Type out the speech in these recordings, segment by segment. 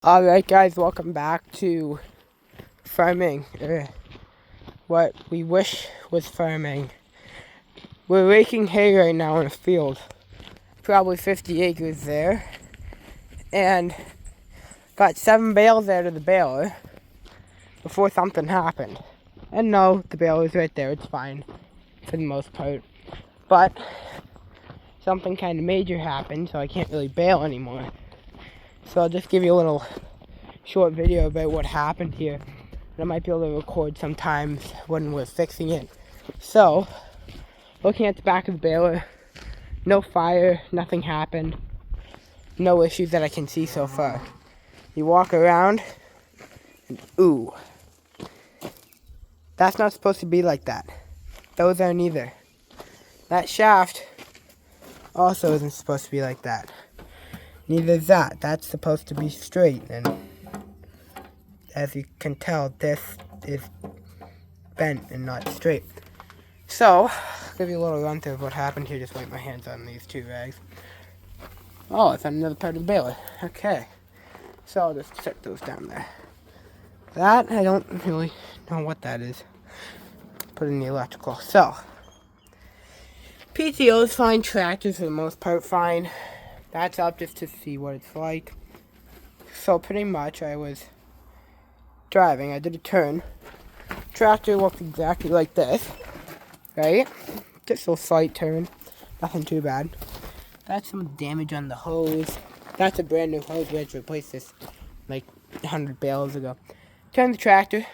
Alright guys, welcome back to farming, what we wish was farming. We're raking hay right now in a field, probably 50 acres there, and got 7 bales out of the baler before something happened. And no, the baler's right there, it's fine, for the most part, but something kind of major happened, so I can't really bale anymore. So I'll just give you a little short video about what happened here. And I might be able to record sometimes when we're fixing it. So, looking at the back of the baler, no fire, nothing happened. No issues that I can see so far. You walk around, and ooh. That's not supposed to be like that. Those aren't either. That shaft also isn't supposed to be like that. Neither is that. That's supposed to be straight, and as you can tell, this is bent and not straight. So, I'll give you a little run through of what happened here. Just wipe my hands on these 2 rags. Oh, it's on another part of the baler. Okay. So I'll just set those down there. That, I don't really know what that is. Put in the electrical. So, PTO's fine. Tractors for the most part fine. That's up just to see what it's like. So pretty much I was driving. I did a turn. Tractor looked exactly like this, right? Just a slight turn, nothing too bad. That's some damage on the hose. That's a brand new hose. We had to replace this like 100 bales ago. Turn the tractor,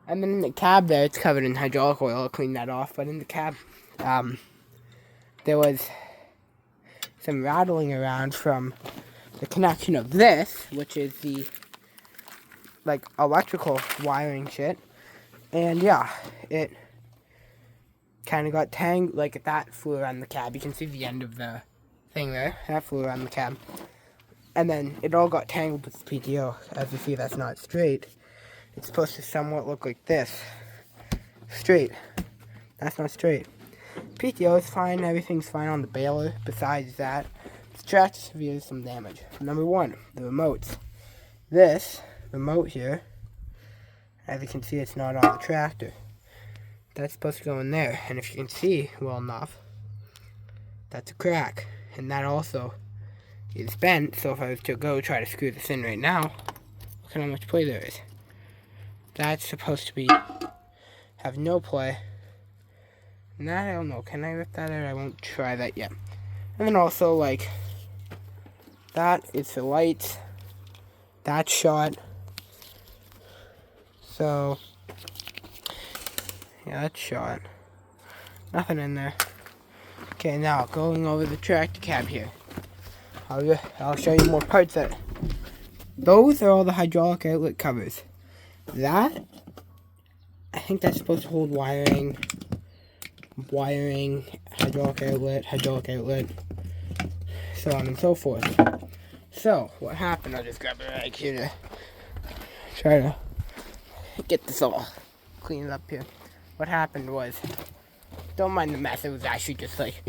and then in the cab there, it's covered in hydraulic oil. I'll clean that off. But in the cab, there was some rattling around from the connection of this, which is the like electrical wiring shit, and yeah, it kind of got tangled. Like that flew around the cab. You can see the end of the thing there. That flew around the cab, and then it all got tangled with the PTO. As you see, that's not straight. It's supposed to somewhat look like this, straight. That's not straight. PTO is fine. Everything's fine on the baler. Besides that, the tractor severely some damage. Number 1, the remotes. This remote here, as you can see, it's not on the tractor. That's supposed to go in there, and if you can see well enough, that's a crack, and that also is bent. So if I was to go try to screw this in right now, look at how much play there is. That's supposed to be have no play. And that, I don't know, can I rip that out? I won't try that yet. And then also, like, that is the lights. That's shot. So, yeah, that's shot. Nothing in there. Okay, now going over the tractor cab here. I'll show you more parts that. Those are all the hydraulic outlet covers. That, I think that's supposed to hold wiring, hydraulic outlet, so on and so forth. So, what happened, I'll just grab a rag here to try to get this all cleaned up here. What happened was, don't mind the mess, it was actually just like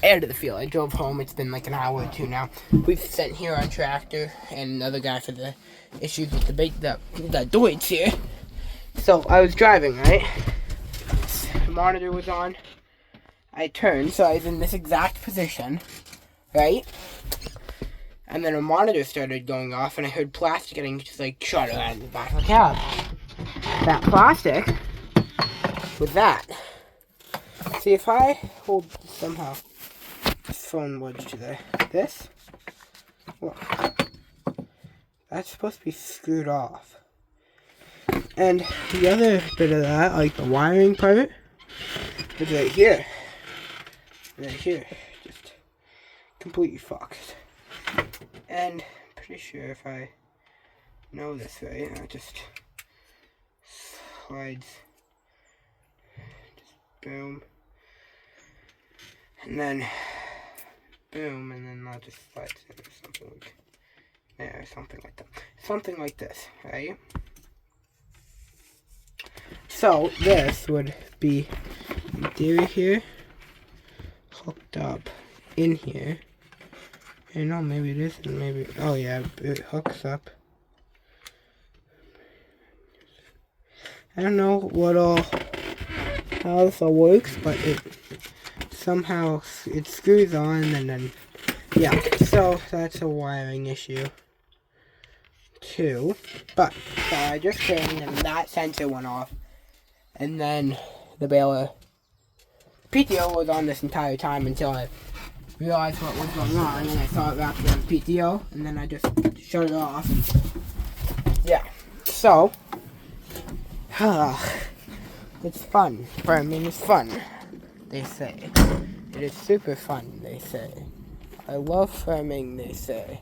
out of the field. I drove home, it's been like an hour or 2 now. We've sent here our tractor and another guy for the issues with the Deutz here. So I was driving, right? The monitor was on. I turned, so I was in this exact position, right? And then a monitor started going off, and I heard plastic getting just like shot around the back of the cab. That plastic with that. See, if I hold somehow this phone wedge to this, look, that's supposed to be screwed off. And the other bit of that, like the wiring part, is right here. Right here. Just completely fucked. And I'm pretty sure if I know this right, it just slides. Just boom. And then boom, and then that just slides in or something like there, something like that. Something like this, right? So this would be in theory here, hooked up in here, You know, maybe it isn't, maybe, oh yeah, it hooks up. I don't know how this all works, but it somehow, it screws on, and then, yeah, so that's a wiring issue, too. But, I just came, and that sensor went off, and then the Baler PTO was on this entire time until I realized what was going on, and I saw it wrapped around PTO, and then I just shut it off. Yeah, so it's fun. Firming is fun, they say. It is super fun, they say. I love firming, they say.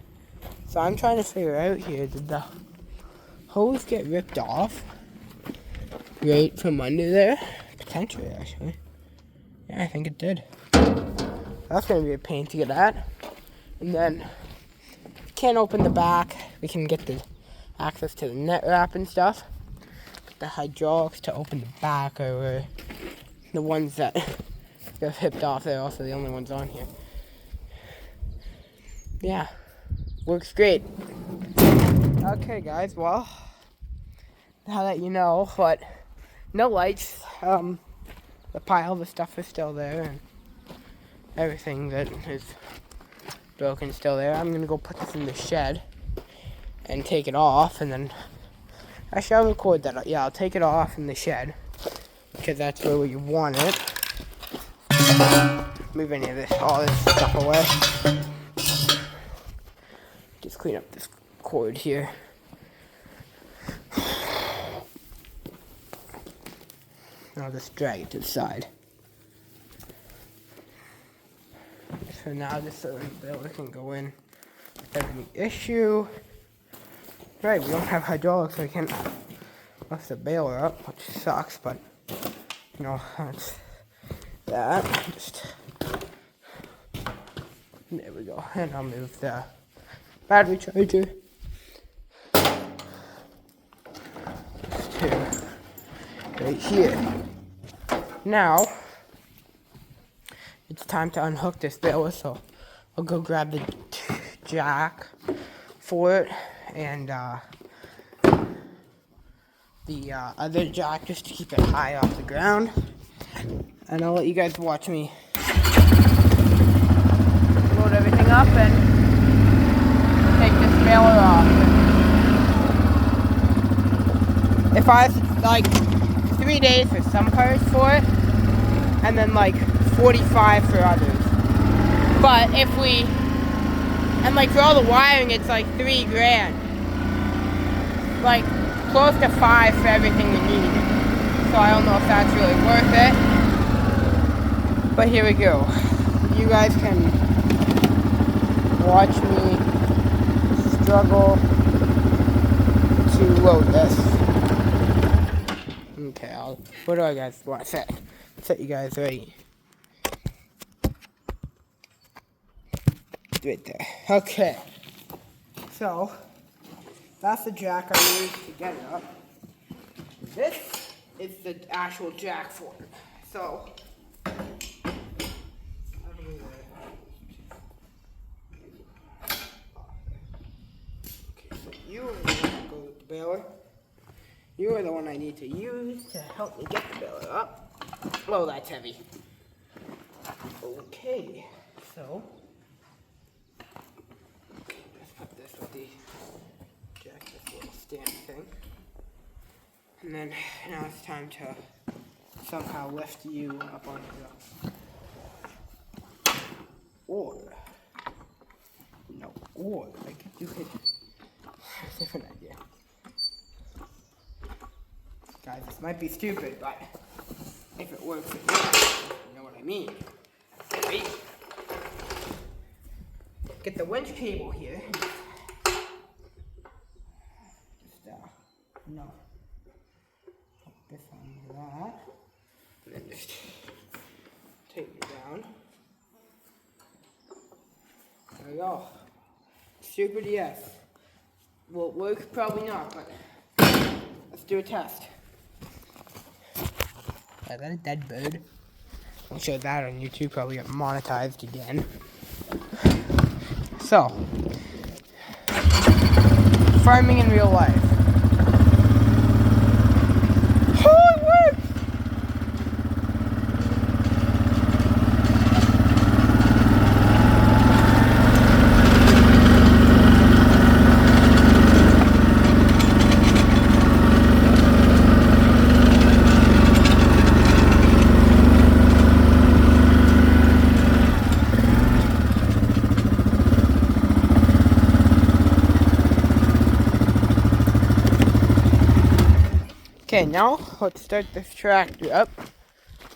So I'm trying to figure out here, did the hose get ripped off right from under there? Potentially, actually. Yeah, I think it did. That's going to be a pain to get at. And then, can't open the back. We can get the access to the net wrap and stuff. But the hydraulics to open the back are the ones that got hipped off. They're also the only ones on here. Yeah, works great. Okay, guys, well, now that you know, but no lights. The pile of the stuff is still there, and everything that is broken still there. I'm gonna go put this in the shed and take it off, and then actually I'll record that. Yeah, I'll take it off in the shed because that's where you want it. Move any of all this stuff away. Just clean up this cord here. I'll just drag it to the side. So now just so the Baler can go in without any issue. Right, we don't have hydraulics, so we can't lift the Baler up, which sucks, but you know, that's that. Just there we go. And I'll move the battery charger just to right here. Now it's time to unhook this Baler, so I'll go grab the jack for it and the other jack just to keep it high off the ground, and I'll let you guys watch me load everything up and take this Baler off. If I like 3 days for some parts for it, and then like 45 for others. But if we, and like for all the wiring, it's like $3,000. Like close to 5 for everything we need. So I don't know if that's really worth it. But here we go. You guys can watch me struggle to load this. Okay, what do I guys want to set? Set you guys ready. Right there. Okay. So, that's the jack I used to get it up. This is the actual jack for it. So, you are the one that goes with the Baler. You are the one I need to use to help me get the Baler up. Oh, that's heavy. Okay, so let's put this with the jack, this little stand thing. And then now it's time to somehow lift you up onto the or I could do it. Different idea. Guys, this might be stupid, but if it works, it works. You know what I mean? Wait. Get the winch cable here. Just, no. Put this on that. And then just take it down. There we go. Stupid, yes. Will it work? Probably not, but let's do a test. Is that a dead bird? I'll show that on YouTube, probably get monetized again. So, farming in real life. Oh, it worked! Okay, now let's start this tractor up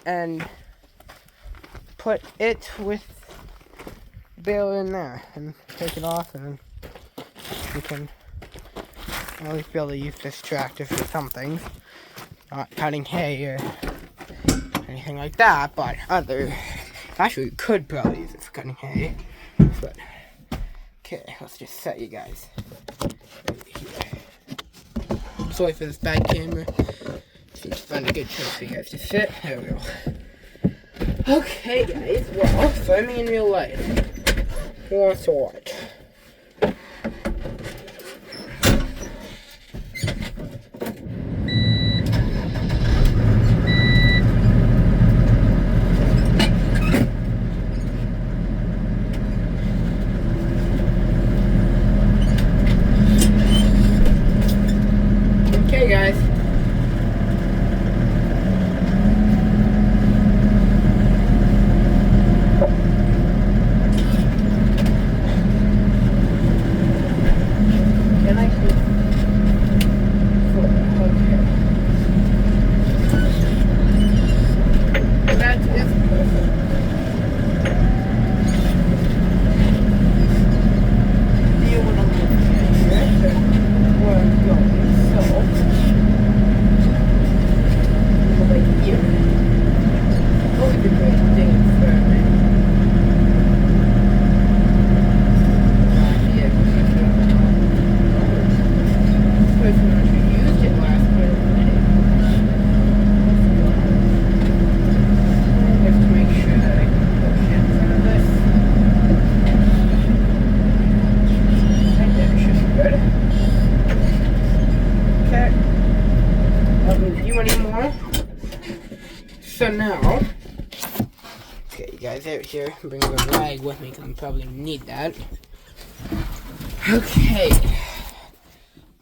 and put it with Baler in there and take it off, and then we can at least be able to use this tractor for some things. Not cutting hay or anything like that, but actually we could probably use it for cutting hay. But okay, let's just set you guys right here. Sorry for this bad camera. Just need to find a good place for you guys to sit. There we go. Okay, guys. Well, farming in real life. Who wants to watch? Okay, guys. Can I see? Okay. That is perfect. See what I'm looking at here. Where I'm going. So, over here. Always a great thing in farming. Person actually used it last year. I have to make sure that I can push in front of this. I think that should be good. Okay. I'll move you anymore. So now, okay, you guys out here, bring the rag with me because I'm probably gonna need that. Okay.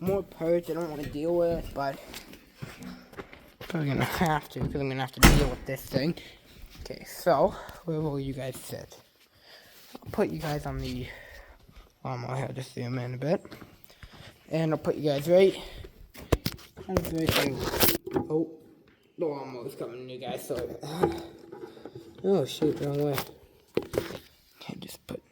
More parts I don't want to deal with, but probably gonna have to because I'm gonna have to deal with this thing. Okay, so where will you guys sit? I'll put you guys on the lawnmower. I'll just zoom in a bit, and I'll put you guys right. Oh, the lawnmower's coming, you guys. Sorry about that. Oh shoot, wrong way. Okay, just put.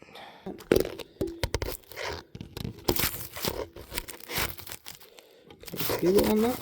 Fuel on that.